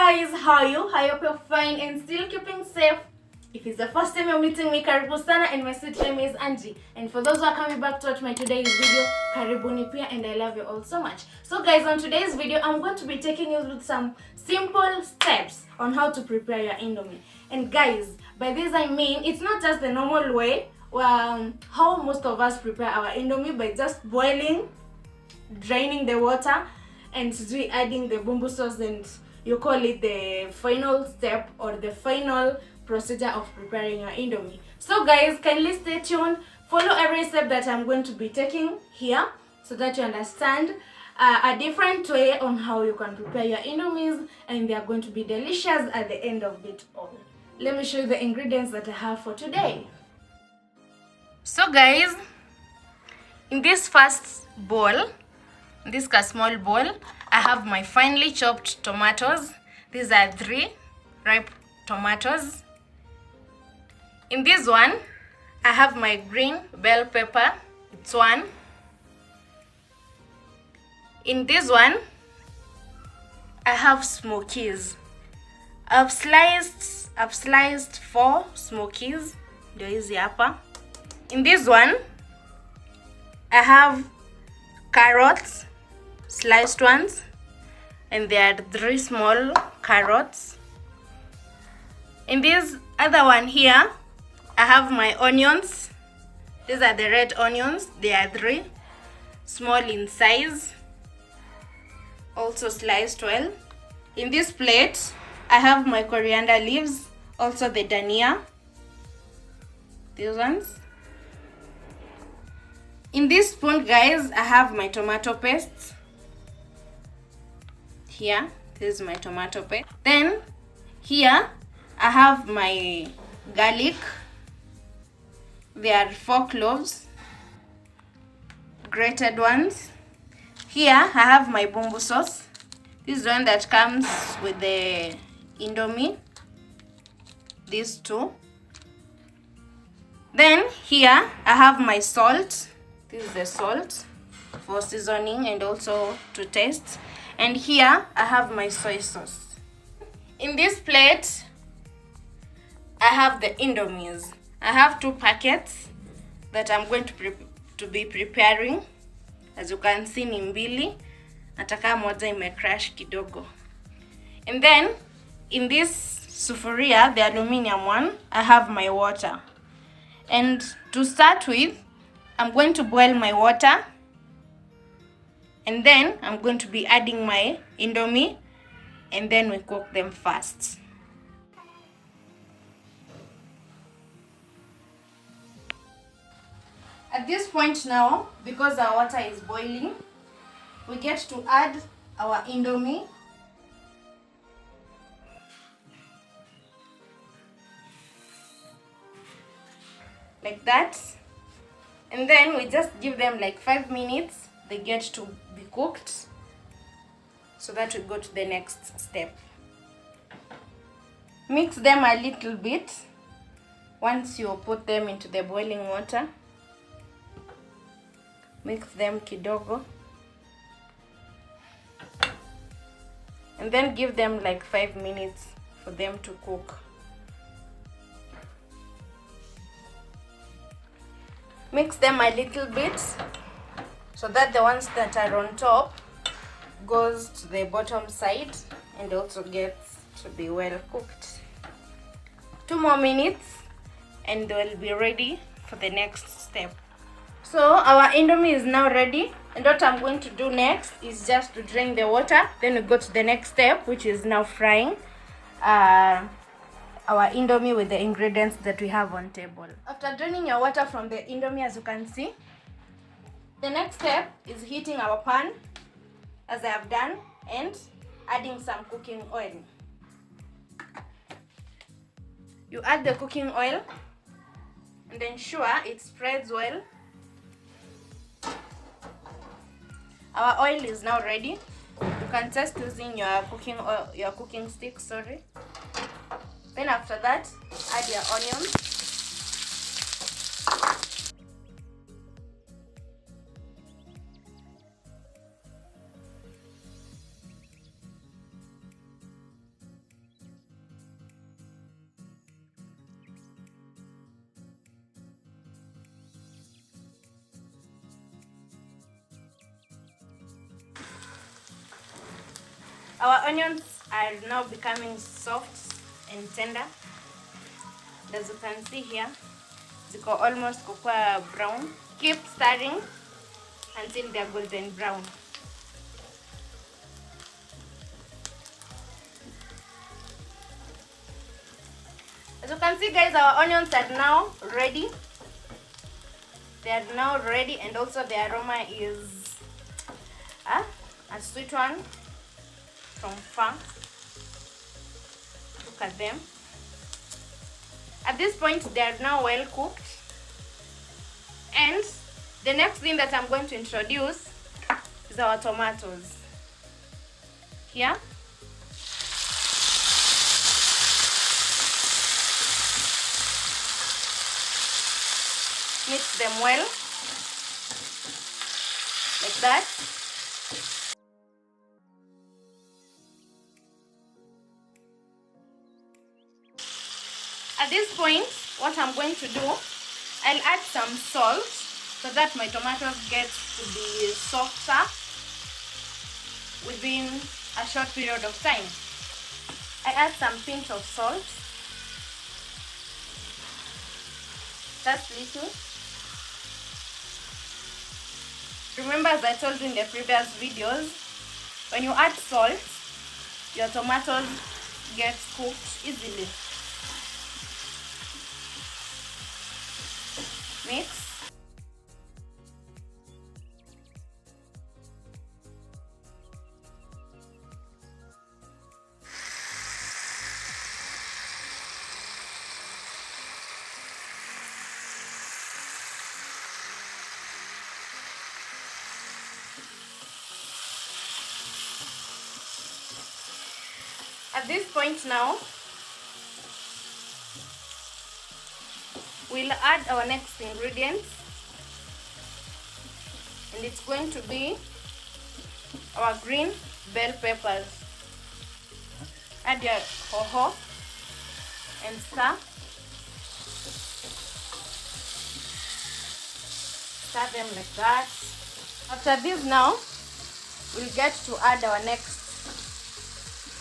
guys, how are you? I hope you're fine and still keeping safe. If it's the first time you're meeting me, karibu sana, and my sweet name is Angie. And for those who are coming back to watch my today's video, karibuni pia, and I love you all so much. So guys, on today's video, I'm going to be taking you through some simple steps on how to prepare your Indomie. And guys, by this I mean, it's not just the normal way, how most of us prepare our Indomie by just boiling, draining the water, and adding the bumbu sauce, and you call it the final step or the final procedure of preparing your Indomie. So guys, kindly stay tuned, follow every step that I'm going to be taking here so that you understand a different way on how you can prepare your Indomies, and they are going to be delicious at the end of it all. Let me show you the ingredients that I have for today. So guys, in this first bowl, this small bowl, I have my finely chopped tomatoes. These are 3 ripe tomatoes. In this one, I have my green bell pepper. It's 1. In this one, I have smokies. I've sliced 4 smokies. Ndio hizi hapa. In this one, I have carrots, sliced ones, and there are 3 small carrots. In this other one here, I have my onions. These are the red onions. They are 3 small in size, also sliced well. In this plate, I have my coriander leaves, also the dania, these ones. In this spoon, guys, I have my tomato paste. Here, this is my tomato paste. Then here I have my garlic. There are 4 cloves, grated ones. Here I have my bumbu sauce. This is one that comes with the Indomie. These 2. Then here I have my salt. This is the salt for seasoning and also to taste. And here I have my soy sauce. In this plate, I have the Indomies. I have 2 packets that I'm going to be preparing. As you can see, ni mbili. Nataka moja imecrash kidogo. And then in this sufuria, the aluminium one, I have my water. And to start with, I'm going to boil my water, and then I'm going to be adding my Indomie, and then we cook them fast. At this point now, because our water is boiling, we get to add our Indomie. Like that. And then we just give them like 5 minutes. They get to be cooked, so that we go to the next step. Mix them a little bit once you put them into the boiling water. Mix them kidogo. And then give them like 5 minutes for them to cook. Mix them a little bit so that the ones that are on top goes to the bottom side and also gets to be well cooked. 2 more minutes and they'll be ready for the next step. So our Indomie is now ready, and what I'm going to do next is just to drain the water. Then we go to the next step, which is now frying our Indomie with the ingredients that we have on table. After draining your water from the Indomie, as you can see, the next step is heating our pan, as I have done, and adding some cooking oil. You add the cooking oil and ensure it spreads well. Our oil is now ready. You can test using your cooking oil, your cooking stick, sorry. Then after that, add your onions. Our onions are now becoming soft and tender. As you can see here, ziko almost kukua brown. Keep stirring until they are golden brown. As you can see, guys, our onions are now ready. They are now ready, and also the aroma is a sweet one from far. Look at them. At this point, they are now well cooked. And the next thing that I'm going to introduce is our tomatoes. Here. Mix them well, like that. At this point, what I'm going to do, I'll add some salt so that my tomatoes get to be softer within a short period of time. I add some pinch of salt, just little. Remember, as I told you in the previous videos, when you add salt, your tomatoes get cooked easily. Mix. At this point now, we'll add our next ingredients, and it's going to be our green bell peppers. Add your hoho and stir. Stir them like that. After this now, we'll get to add our next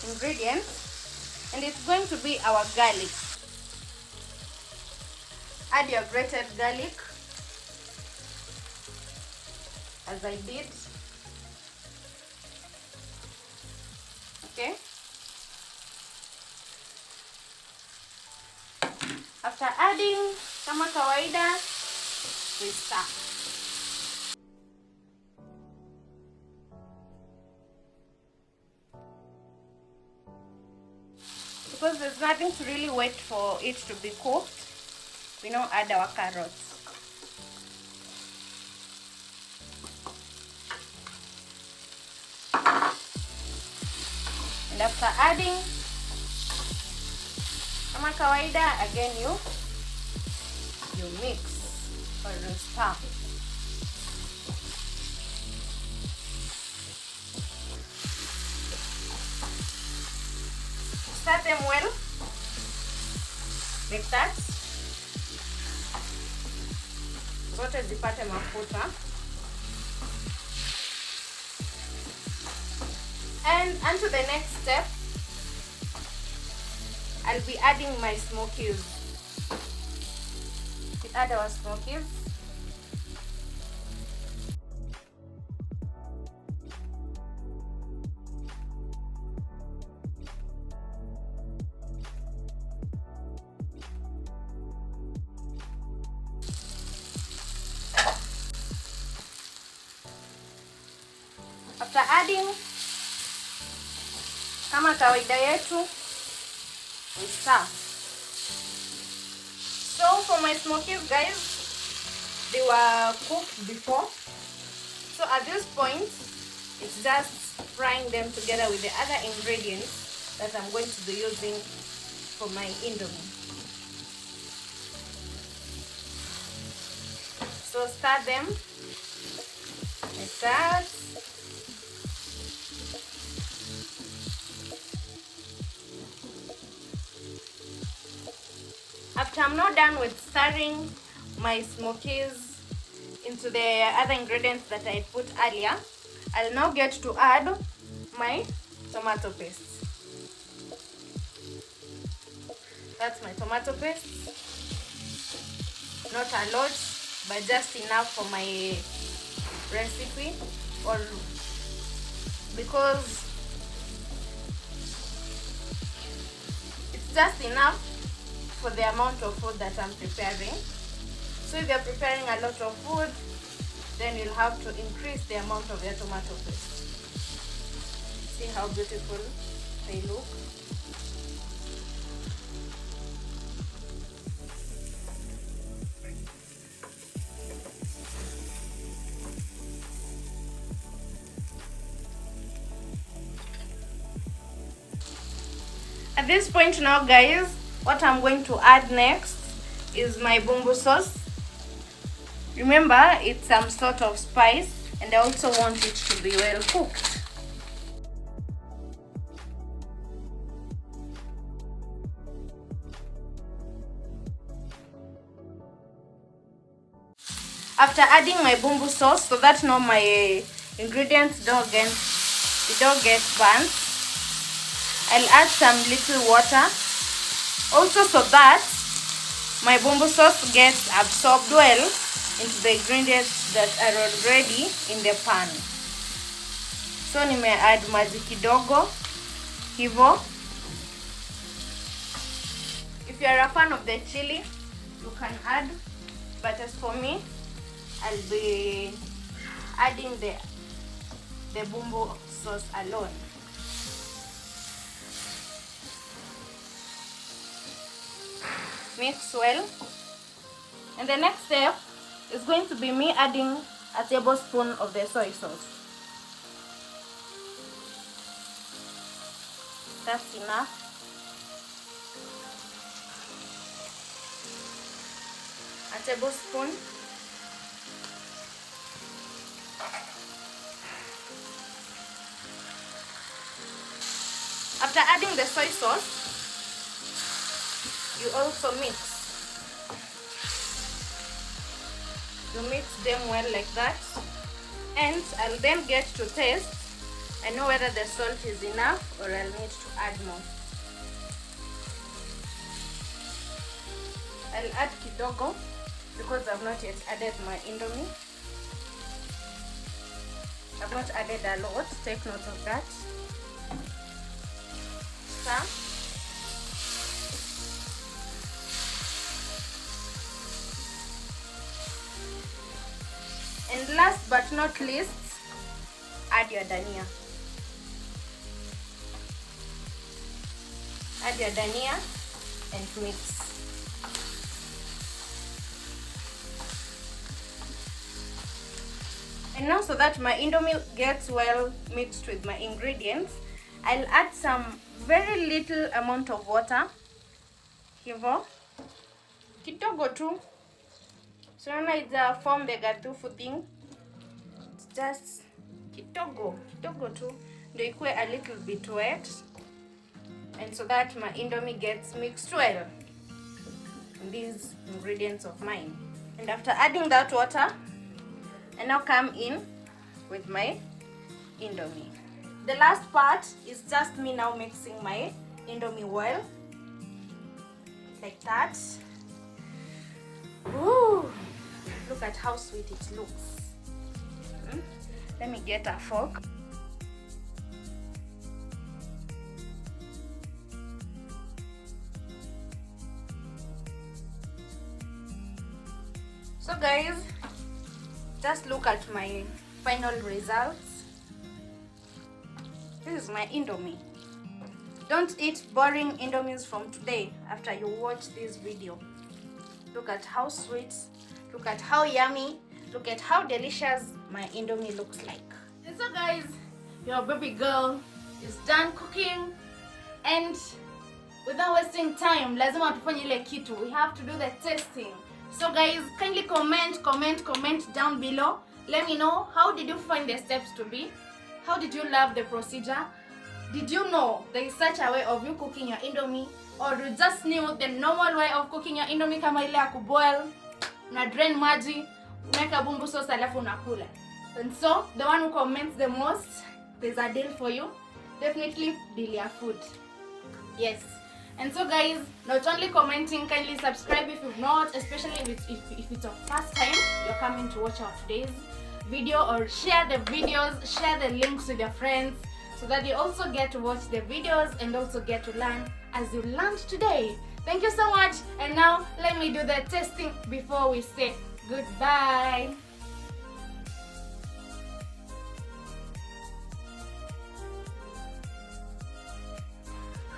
ingredients, and it's going to be our garlic. Add your grated garlic, as I did. Okay. After adding, kama kawaida, we stir. Because there's nothing to really wait for it to be cooked, we now add our carrots. And after adding, kama kawaida, again you mix or you stir. Stir them well, like that. Zote zipate mafuta. And onto the next step, I'll be adding my smokies. We add our smokies. After adding, kama kawaida yetu, we stir. So for my smokies, guys, they were cooked before. So at this point, it's just frying them together with the other ingredients that I'm going to be using for my Indomie. So stir them like that. After I'm not done with stirring my smokies into the other ingredients that I put earlier, I'll now get to add my tomato paste. That's my tomato paste. Not a lot, but just enough for my recipe, or because it's just enough for the amount of food that I'm preparing. So if you're preparing a lot of food, then you'll have to increase the amount of your tomato paste. See how beautiful they look. At this point now, guys, what I'm going to add next is my bumbu sauce. Remember, it's some sort of spice, and I also want it to be well cooked. After adding my bumbu sauce, so that now my ingredients don't get burnt, I'll add some little water, also so that my bumbu sauce gets absorbed well into the ingredients that are already in the pan. So nime add maji kidogo hivo. If you are a fan of the chili, you can add, but as for me, I'll be adding the bumbu sauce alone. Mix well, and the next step is going to be me adding a tablespoon of the soy sauce. That's enough. A tablespoon. After adding the soy sauce, you also mix. You mix them well like that, and I'll then get to taste and know whether the salt is enough or I'll need to add more. I'll add kidogo because I've not yet added my Indomie. I've not added a lot, take note of that. Some. And last but not least, add your dania. Add your dania and mix. And now, so that my Indomie gets well mixed with my ingredients, I'll add some very little amount of water. Hivo. Kidogo tu. So now it's form the gatufu thing. It's just kidogo tu. Ndio ikue a little bit wet, and so that my Indomie gets mixed well in these ingredients of mine. And after adding that water, I now come in with my Indomie. The last part is just me now mixing my Indomie well, like that. Ooh, look at how sweet it looks. Let me get a fork. So guys, just look at my final results. This is my Indomie. Don't eat boring Indomies from today after you watch this video. Look at how sweet, look at how yummy, look at how delicious my Indomie looks like. And so guys, your baby girl is done cooking, and without wasting time, lazima tufanye ile kitu. We have to do the tasting. So guys, kindly comment down below. Let me know, how did you find the steps to be? How did you love the procedure? Did you know there is such a way of you cooking your Indomie? Or you just knew the normal way of cooking your Indomie kama ile ya kuboil, na drain maji, unaweka bumbu sauce alafu unakula? And so, the one who comments the most, there's a deal for you. definitely deal food. Yes. And so guys, not only commenting, kindly subscribe if you've not, especially if it's your first time you're coming to watch our today's video, or share the videos, share the links with your friends so that you also get to watch the videos and also get to learn as you learned today. Thank you so much, and now let me do the testing before we say goodbye.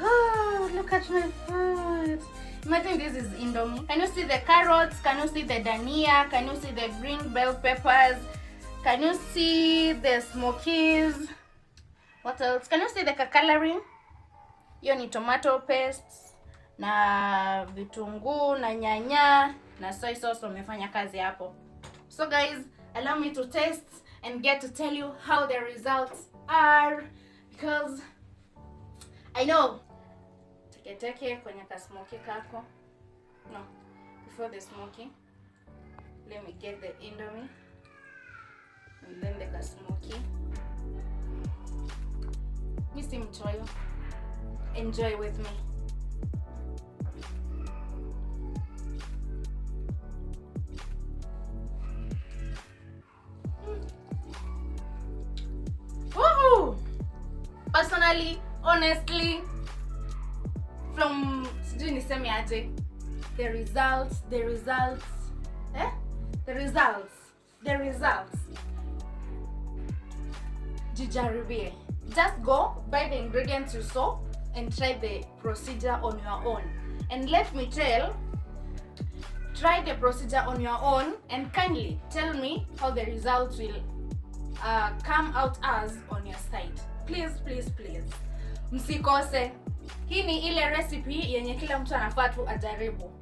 Oh, look at my food. Imagine this is Indomie. Can you see the carrots? Can you see the dania? Can you see the green bell peppers? Can you see the smokies? What else? Can you see the coloring? Hiyo ni tomato paste na vitunguu na nyanya na soy sauce wamefanya kazi hapo. So guys, allow me to taste and get to tell you how the results are, because I know. Teke kwenye ka smoky kako. No, before the smoky, let me get the Indomie and then the ka smoky. Misi mchoyo. Enjoy with me. Woohoo! Personally, honestly, from sijui niseme aje, the results, jijaribie. Just go buy the ingredients you saw and try the procedure on your own. And let me try the procedure on your own and kindly tell me how the results will come out as on your side. Please, please, please. Msikose. Hii ni ile recipe yenye kila mtu anafaa tu ajaribu.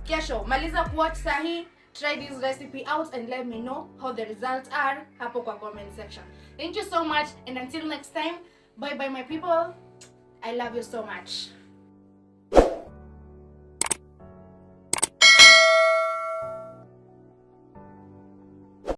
Kesho maliza kuwatch sahi, try this recipe out and let me know how the results are hapo kwa comment section. Thank you so much, and until next time, bye bye my people. I love you so much.